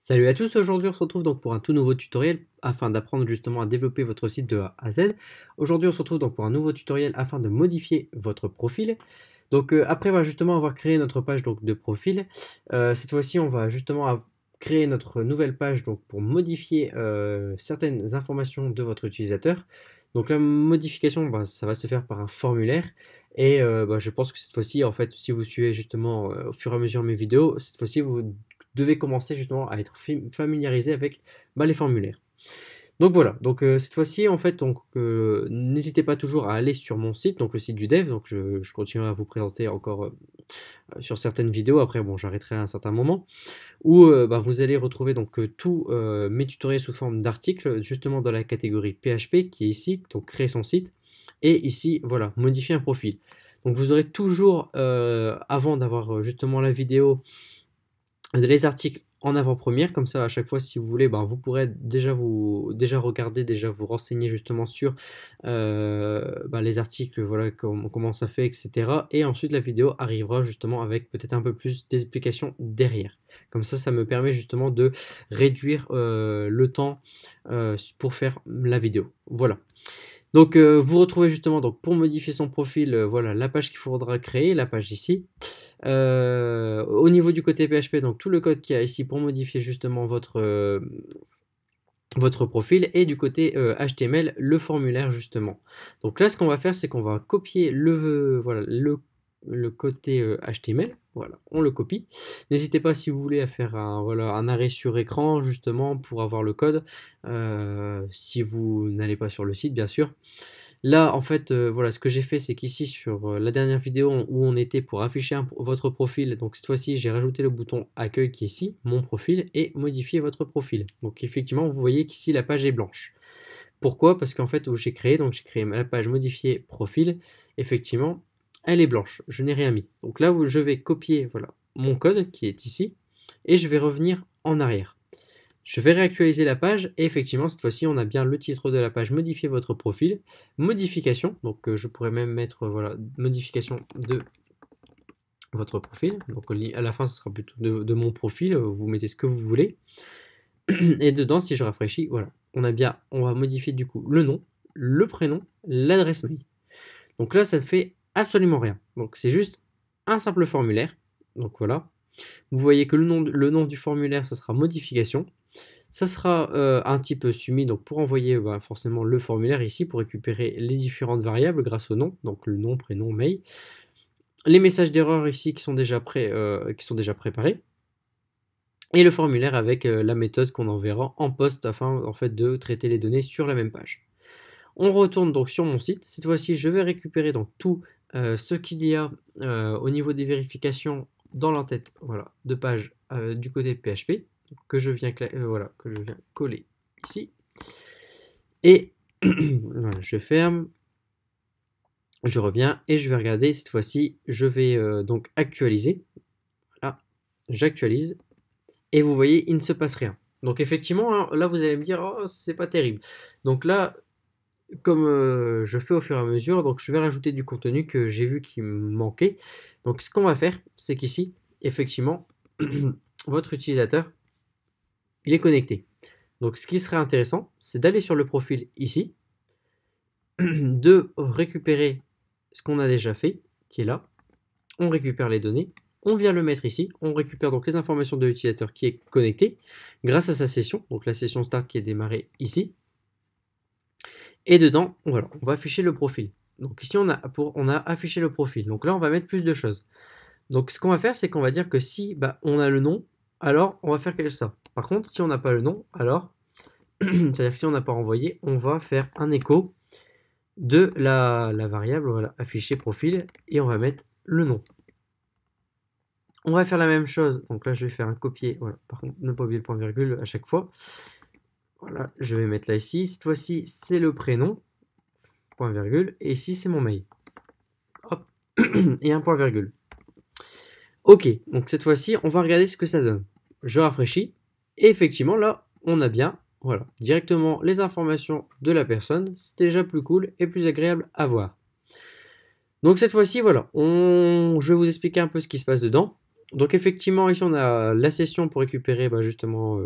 Salut à tous, aujourd'hui on se retrouve donc pour un tout nouveau tutoriel afin d'apprendre justement à développer votre site de A à Z. Aujourd'hui on se retrouve donc pour un nouveau tutoriel afin de modifier votre profil. Donc après justement avoir créé notre page donc, de profil, cette fois-ci on va justement créer notre nouvelle page donc, pour modifier certaines informations de votre utilisateur. Donc la modification, ça va se faire par un formulaire. Et je pense que cette fois-ci, en fait, si vous suivez justement au fur et à mesure mes vidéos, cette fois-ci vous devez commencer justement à être familiarisé avec les formulaires. Donc voilà, donc cette fois-ci en fait, donc n'hésitez pas toujours à aller sur mon site, donc le site du dev, donc je continuerai à vous présenter encore sur certaines vidéos, après bon j'arrêterai à un certain moment, où vous allez retrouver donc tous mes tutoriels sous forme d'articles, justement dans la catégorie PHP qui est ici, donc créer son site, et ici voilà, modifier un profil. Donc vous aurez toujours, avant d'avoir justement la vidéo, les articles en avant-première, comme ça à chaque fois si vous voulez, vous pourrez déjà regarder, déjà vous renseigner justement sur les articles, voilà, comment ça fait, etc. Et ensuite la vidéo arrivera justement avec peut-être un peu plus d'explications derrière. Comme ça me permet justement de réduire le temps pour faire la vidéo. Voilà. Donc vous retrouvez justement donc, pour modifier son profil, voilà la page qu'il faudra créer, la page ici. Au niveau du côté PHP, donc tout le code qu'il y a ici pour modifier justement votre profil, et du côté HTML, le formulaire justement. Donc là, ce qu'on va faire, c'est qu'on va copier le côté HTML, voilà, on le copie. N'hésitez pas si vous voulez à faire un arrêt sur écran justement pour avoir le code, si vous n'allez pas sur le site bien sûr. Là, en fait, voilà, ce que j'ai fait, c'est qu'ici, sur la dernière vidéo où on était pour afficher votre profil, donc cette fois-ci, j'ai rajouté le bouton accueil qui est ici, mon profil, et modifier votre profil. Donc effectivement, vous voyez qu'ici, la page est blanche. Pourquoi? Parce qu'en fait, où j'ai créé la page modifier profil, effectivement, elle est blanche. Je n'ai rien mis. Donc là, je vais copier, voilà, mon code qui est ici, et je vais revenir en arrière. Je vais réactualiser la page et effectivement cette fois-ci on a bien le titre de la page, modifier votre profil, modification, donc je pourrais même mettre voilà, modification de votre profil, donc à la fin ce sera plutôt de mon profil, vous mettez ce que vous voulez, et dedans si je rafraîchis, voilà, on va modifier du coup le nom, le prénom, l'adresse mail. Donc là ça ne fait absolument rien, donc c'est juste un simple formulaire, donc voilà, vous voyez que le nom du formulaire ça sera modification. Ça sera un type submit, donc pour envoyer forcément le formulaire ici, pour récupérer les différentes variables grâce au nom, donc le nom, prénom, mail. Les messages d'erreur ici qui sont déjà préparés. Et le formulaire avec la méthode qu'on enverra en post afin en fait, de traiter les données sur la même page. On retourne donc sur mon site. Cette fois-ci, je vais récupérer donc tout ce qu'il y a au niveau des vérifications dans l'entête voilà, de page du côté de PHP que je viens coller ici. Et voilà, je ferme, je reviens et je vais regarder cette fois-ci. Je vais donc actualiser. Voilà, j'actualise et vous voyez, il ne se passe rien. Donc effectivement, hein, là vous allez me dire, oh, c'est pas terrible. Donc là, comme je fais au fur et à mesure, donc je vais rajouter du contenu que j'ai vu qui me manquait. Donc ce qu'on va faire, c'est qu'ici, effectivement, votre utilisateur, il est connecté. Donc ce qui serait intéressant, c'est d'aller sur le profil ici, de récupérer ce qu'on a déjà fait, qui est là. On récupère les données, on vient le mettre ici, on récupère donc les informations de l'utilisateur qui est connecté grâce à sa session, donc la session start qui est démarrée ici. Et dedans, voilà, on va afficher le profil. Donc ici, on a affiché le profil. Donc là, on va mettre plus de choses. Donc ce qu'on va faire, c'est qu'on va dire que si on a le nom, alors on va faire que ça. Par contre, si on n'a pas le nom, alors, c'est-à-dire que si on n'a pas renvoyé, on va faire un écho de la variable, voilà, afficher profil, et on va mettre le nom. On va faire la même chose. Donc là, je vais faire un copier. Voilà. Par contre, ne pas oublier le point virgule à chaque fois. Voilà, je vais mettre là ici. Cette fois-ci, c'est le prénom, point virgule, et ici, c'est mon mail. Hop, et un point virgule. Ok, donc cette fois-ci, on va regarder ce que ça donne. Je rafraîchis, et effectivement, là, on a bien, voilà, directement les informations de la personne. C'est déjà plus cool et plus agréable à voir. Donc cette fois-ci, voilà, je vais vous expliquer un peu ce qui se passe dedans. Donc effectivement, ici on a la session pour récupérer justement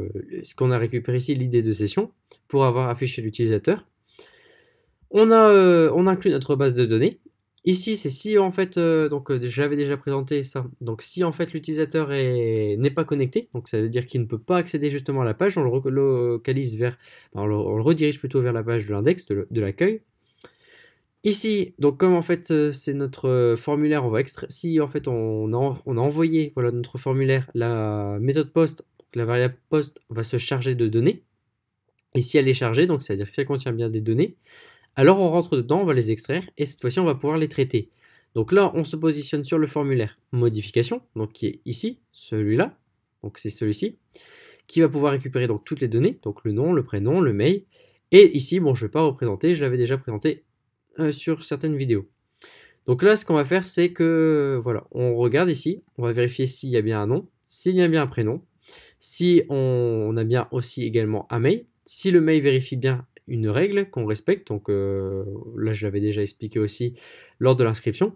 ce qu'on a récupéré ici, l'idée de session, pour avoir affiché l'utilisateur. On inclut notre base de données. Ici, c'est si en fait, j'avais déjà présenté ça. Donc si en fait l'utilisateur n'est pas connecté, donc ça veut dire qu'il ne peut pas accéder justement à la page, on le relocalise vers, on le redirige plutôt vers la page de l'index, de l'accueil. Ici, donc comme en fait c'est notre formulaire, on va extraire. Si en fait on a envoyé voilà, notre formulaire, la méthode post, la variable post va se charger de données. Et si elle est chargée, donc c'est-à-dire si elle contient bien des données, alors on rentre dedans, on va les extraire et cette fois-ci on va pouvoir les traiter. Donc là, on se positionne sur le formulaire modification, donc qui est ici, celui-là, donc c'est celui-ci, qui va pouvoir récupérer donc toutes les données, donc le nom, le prénom, le mail. Et ici, bon, je ne vais pas représenter, je l'avais déjà présenté sur certaines vidéos. Donc là, ce qu'on va faire, c'est que, voilà, on regarde ici, on va vérifier s'il y a bien un nom, s'il y a bien un prénom, si on a bien aussi également un mail, si le mail vérifie bien une règle qu'on respecte, donc là je l'avais déjà expliqué aussi lors de l'inscription,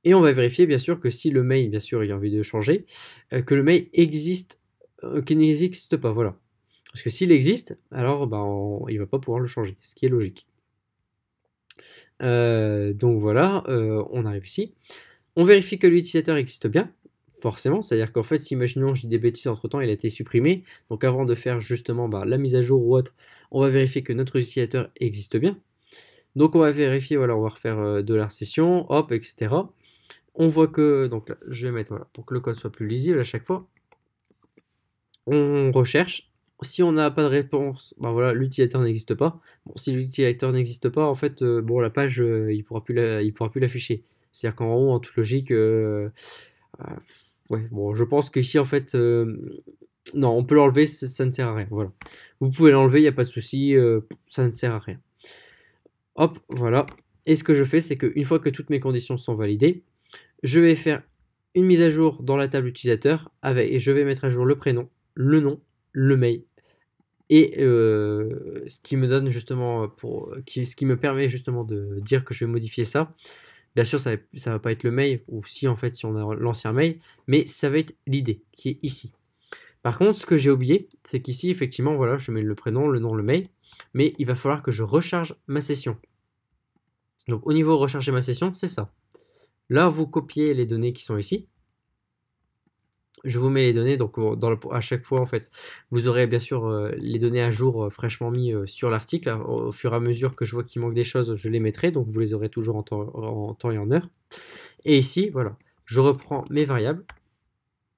et on va vérifier bien sûr que si le mail, bien sûr il y a envie de changer, que le mail existe, qu'il n'existe pas, voilà. Parce que s'il existe, alors il ne va pas pouvoir le changer, ce qui est logique. Donc voilà, on arrive ici. On vérifie que l'utilisateur existe bien, forcément, c'est-à-dire qu'en fait, si imaginons je dis des bêtises entre-temps, il a été supprimé, donc avant de faire justement la mise à jour ou autre, on va vérifier que notre utilisateur existe bien. Donc on va vérifier, voilà, on va refaire de la session, hop, etc. On voit que, donc là, je vais mettre, voilà, pour que le code soit plus lisible à chaque fois. On recherche. Si on n'a pas de réponse, voilà, l'utilisateur n'existe pas. Bon, si l'utilisateur n'existe pas, en fait, la page, il pourra plus l'afficher. C'est-à-dire qu'en haut, en toute logique, ouais, bon, je pense qu'ici, en fait, non, on peut l'enlever, ça ne sert à rien. Voilà. Vous pouvez l'enlever, il n'y a pas de souci, ça ne sert à rien. Hop, voilà. Et ce que je fais, c'est qu'une fois que toutes mes conditions sont validées, je vais faire une mise à jour dans la table utilisateur et je vais mettre à jour le prénom, le nom, le mail et ce qui me donne justement ce qui me permet justement de dire que je vais modifier ça. Bien sûr, ça va pas être le mail, ou si en fait si on a l'ancien mail, mais ça va être l'idée qui est ici. Par contre, ce que j'ai oublié, c'est qu'ici effectivement, voilà, je mets le prénom, le nom, le mail, mais il va falloir que je recharge ma session. Donc au niveau recharger ma session, c'est ça. Là, vous copiez les données qui sont ici. Je vous mets les données, donc à chaque fois en fait, vous aurez bien sûr les données à jour fraîchement mis sur l'article. Au fur et à mesure que je vois qu'il manque des choses, je les mettrai, donc vous les aurez toujours en temps et en heure. Et ici, voilà, je reprends mes variables.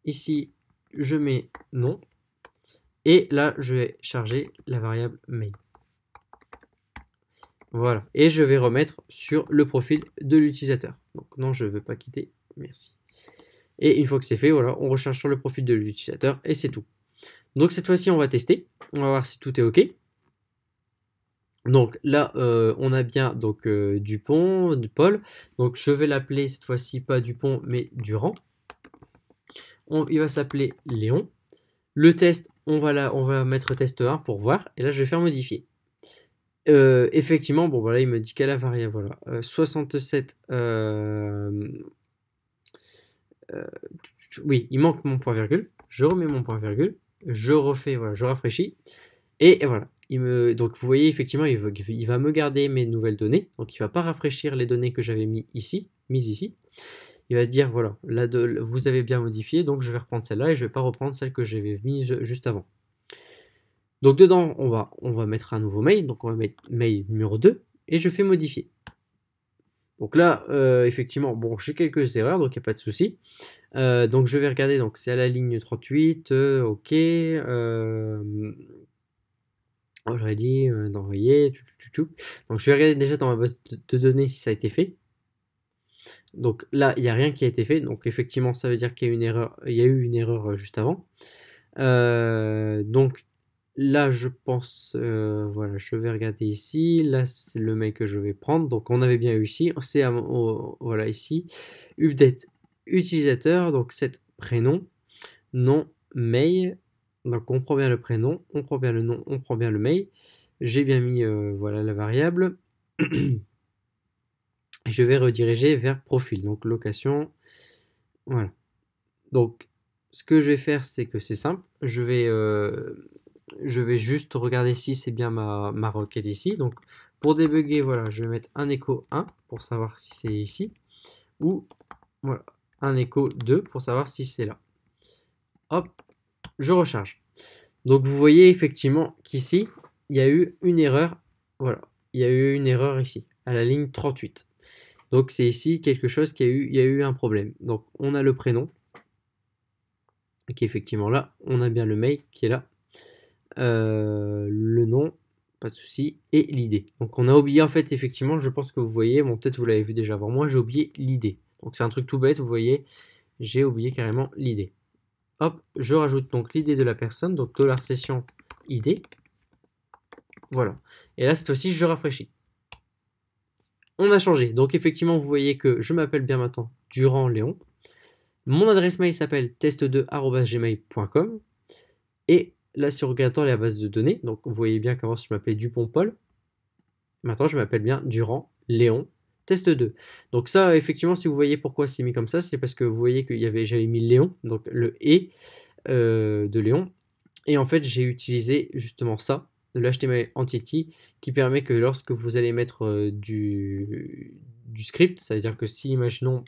Ici, je mets nom. Et là, je vais charger la variable mail. Voilà, et je vais remettre sur le profil de l'utilisateur. Donc non, je ne veux pas quitter, merci. Et une fois que c'est fait, voilà, on recharge sur le profil de l'utilisateur et c'est tout. Donc cette fois-ci, on va tester. On va voir si tout est OK. Donc là, on a bien donc, Dupont, Paul. Donc je vais l'appeler cette fois-ci pas Dupont, mais Durand. Il va s'appeler Léon. Le test, on va mettre test 1 pour voir. Et là, je vais faire modifier. Effectivement, bon voilà, il me dit qu'à la variable, voilà, 67. Oui, il manque mon point virgule. Je remets mon point virgule. Je refais, voilà, je rafraîchis. Et voilà. Donc vous voyez, effectivement, il va me garder mes nouvelles données. Donc il ne va pas rafraîchir les données que j'avais mises ici. Il va se dire, voilà, là, vous avez bien modifié, donc je vais reprendre celle-là et je ne vais pas reprendre celle que j'avais mise juste avant. Donc dedans, on va mettre un nouveau mail. Donc on va mettre mail numéro 2 et je fais modifier. Donc là, effectivement, bon, j'ai quelques erreurs, donc il n'y a pas de souci. Donc je vais regarder, donc c'est à la ligne 38, OK. J'aurais dit d'envoyer. Donc je vais regarder déjà dans ma base de données si ça a été fait. Donc là, il n'y a rien qui a été fait. Donc effectivement, ça veut dire qu'il y a une erreur, il y a eu une erreur juste avant. Donc là, je pense, voilà, je vais regarder ici. Là, c'est le mail que je vais prendre. Donc on avait bien eu ici. C'est voilà ici. Update utilisateur. Donc c'est prénom, nom, mail. Donc on prend bien le prénom, on prend bien le nom, on prend bien le mail. J'ai bien mis voilà la variable. Je vais rediriger vers profil. Donc location. Voilà. Donc ce que je vais faire, c'est que c'est simple. Je vais juste regarder si c'est bien ma requête ici. Donc, pour débugger, voilà, je vais mettre un écho 1 pour savoir si c'est ici. Ou, voilà, un écho 2 pour savoir si c'est là. Hop, je recharge. Donc, vous voyez effectivement qu'ici, il y a eu une erreur. Voilà, il y a eu une erreur ici, à la ligne 38. Donc, c'est ici quelque chose il y a eu un problème. Donc, on a le prénom qui est effectivement là. On a bien le mail qui est là. Le nom, pas de souci, et l'idée. Donc on a oublié en fait effectivement, je pense que vous voyez, bon peut-être vous l'avez vu déjà avant moi, j'ai oublié l'idée. Donc c'est un truc tout bête, vous voyez, j'ai oublié carrément l'idée. Hop, je rajoute donc l'idée de la personne, donc $session ID. Voilà. Et là cette fois-ci je rafraîchis. On a changé. Donc effectivement vous voyez que je m'appelle bien maintenant Durand Léon. Mon adresse mail s'appelle test2@gmail.com. Et là, si on regarde la base de données, donc vous voyez bien qu'avant je m'appelais Dupont-Paul. Maintenant, je m'appelle bien Durand Léon test 2. Donc ça, effectivement, si vous voyez pourquoi c'est mis comme ça, c'est parce que vous voyez que j'avais mis Léon, donc le et de Léon. Et en fait, j'ai utilisé justement ça, de l'HTML entity, qui permet que lorsque vous allez mettre du script, c'est-à-dire que si, imaginons,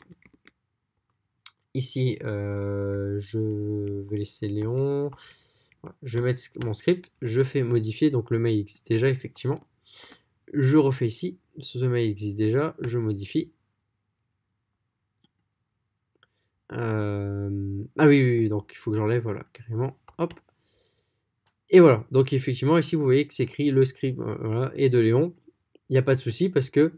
ici, je vais laisser Léon, je vais mettre mon script, je fais modifier, donc le mail existe déjà, effectivement. Je refais ici, ce mail existe déjà, je modifie. Ah oui, oui, oui, donc il faut que j'enlève, voilà, carrément, hop. Et voilà, donc effectivement, ici, vous voyez que c'est écrit le script voilà, et de Léon. Il n'y a pas de souci parce que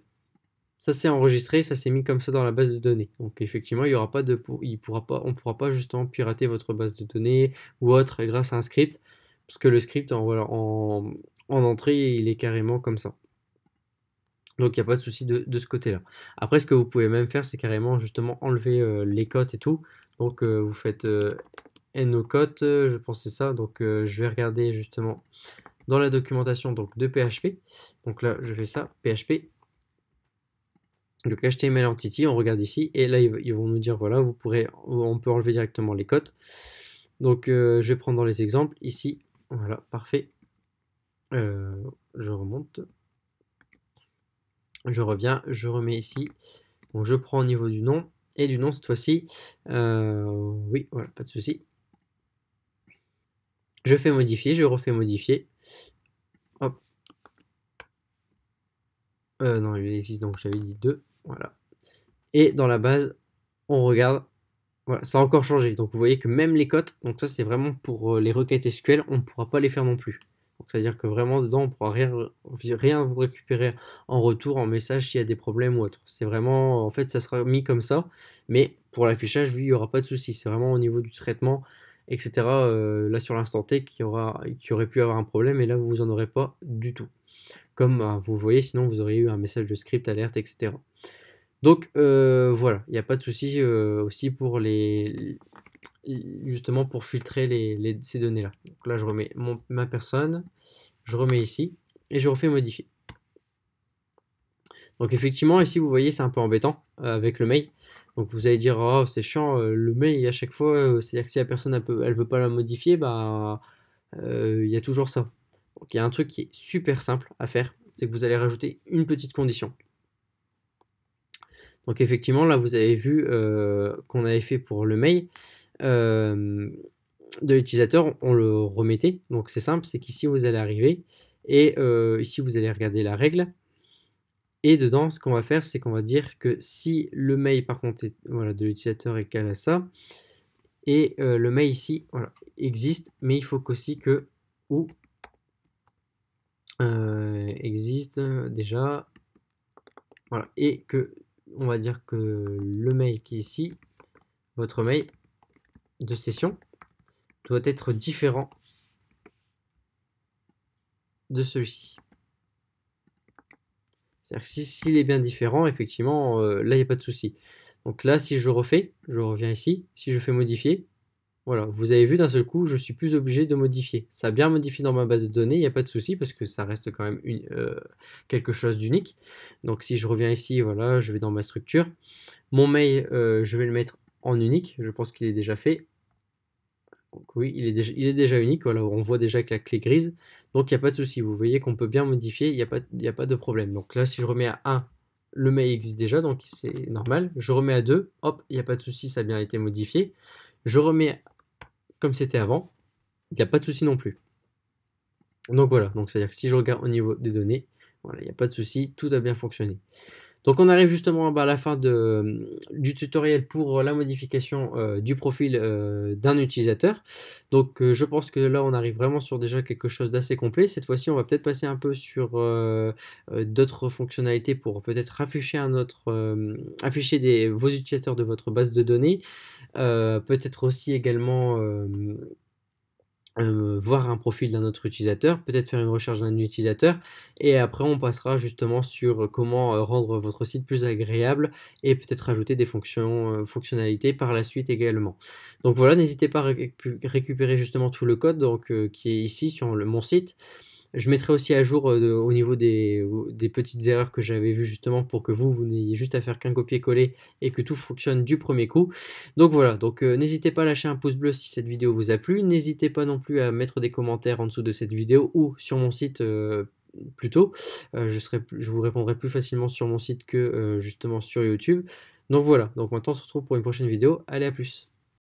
ça s'est enregistré, ça s'est mis comme ça dans la base de données. Donc effectivement, il y aura pas de, on pourra pas justement pirater votre base de données ou autre grâce à un script, parce que le script, voilà, en entrée, il est carrément comme ça. Donc il n'y a pas de souci de ce côté-là. Après, ce que vous pouvez même faire, c'est carrément justement enlever les cotes et tout. Donc vous faites no cotes, je pensais ça. Donc je vais regarder justement dans la documentation donc, de PHP. Donc là, je fais ça, PHP. Donc HTML Entity, on regarde ici. Et là, ils vont nous dire, voilà, on peut enlever directement les cotes. Donc je vais prendre dans les exemples. Ici, voilà, parfait. Je remonte. Je reviens, je remets ici. Donc je prends au niveau du nom. Et du nom cette fois-ci. Oui, voilà, pas de souci. Je fais modifier, je refais modifier. Hop. Non, il existe donc j'avais dit 2. Voilà. Et dans la base, on regarde. Voilà, ça a encore changé. Donc vous voyez que même les cotes, donc ça c'est vraiment pour les requêtes SQL, on ne pourra pas les faire non plus. Donc c'est-à-dire que vraiment dedans, on ne pourra rien vous récupérer en retour, en message s'il y a des problèmes ou autre. C'est vraiment, en fait, ça sera mis comme ça. Mais pour l'affichage, lui, il n'y aura pas de souci. C'est vraiment au niveau du traitement, etc. Là sur l'instant T, qui aurait pu avoir un problème, et là vous en aurez pas du tout. Comme vous voyez, sinon vous auriez eu un message de script, alerte, etc. Donc voilà, il n'y a pas de souci aussi pour justement pour filtrer ces données-là. Donc là, je remets ma personne, je remets ici et je refais modifier. Donc effectivement, ici, vous voyez, c'est un peu embêtant avec le mail. Donc vous allez dire, oh, c'est chiant, le mail à chaque fois, c'est-à-dire que si la personne elle veut pas la modifier, bah il y a toujours ça. Donc il y a un truc qui est super simple à faire, c'est que vous allez rajouter une petite condition. Donc effectivement, là, vous avez vu qu'on avait fait pour le mail de l'utilisateur, on le remettait. Donc c'est simple, c'est qu'ici, vous allez arriver et ici, vous allez regarder la règle. Et dedans, ce qu'on va faire, c'est qu'on va dire que si le mail, par contre, voilà, de l'utilisateur est égal à ça, et le mail ici voilà, existe, mais il faut qu'aussi que ou existe déjà, voilà, et que on va dire que le mail qui est ici, votre mail de session, doit être différent de celui-ci. C'est-à-dire que s'il est bien différent, effectivement, là, il n'y a pas de souci. Donc là, si je refais, je reviens ici, si je fais modifier, voilà, vous avez vu d'un seul coup, je suis plus obligé de modifier. Ça a bien modifié dans ma base de données, il n'y a pas de souci, parce que ça reste quand même quelque chose d'unique. Donc si je reviens ici, voilà, je vais dans ma structure. Mon mail, je vais le mettre en unique, je pense qu'il est déjà fait. Donc oui, il est déjà unique, voilà, on voit déjà avec la clé grise, donc il n'y a pas de souci. Vous voyez qu'on peut bien modifier, il y a pas de problème. Donc là, si je remets à 1, le mail existe déjà, donc c'est normal. Je remets à 2, hop, il n'y a pas de souci, ça a bien été modifié. Je remets comme c'était avant, il n'y a pas de souci non plus. Donc voilà, donc c'est-à-dire que si je regarde au niveau des données, voilà, il n'y a pas de souci, tout a bien fonctionné. Donc on arrive justement bah, à la fin du tutoriel pour la modification du profil d'un utilisateur. Donc je pense que là on arrive vraiment sur déjà quelque chose d'assez complet. Cette fois-ci on va peut-être passer un peu sur d'autres fonctionnalités pour peut-être afficher vos utilisateurs de votre base de données. Peut-être aussi également voir un profil d'un autre utilisateur, peut-être faire une recherche d'un utilisateur, et après on passera justement sur comment rendre votre site plus agréable et peut-être rajouter des fonctionnalités par la suite également. Donc voilà, n'hésitez pas à récupérer justement tout le code donc, qui est ici sur mon site. Je mettrai aussi à jour au niveau des petites erreurs que j'avais vues justement pour que vous n'ayez juste à faire qu'un copier-coller et que tout fonctionne du premier coup. Donc voilà, donc n'hésitez pas à lâcher un pouce bleu si cette vidéo vous a plu. N'hésitez pas non plus à mettre des commentaires en dessous de cette vidéo ou sur mon site plutôt. Je vous répondrai plus facilement sur mon site que justement sur YouTube. Donc voilà, donc maintenant on se retrouve pour une prochaine vidéo. Allez, à plus.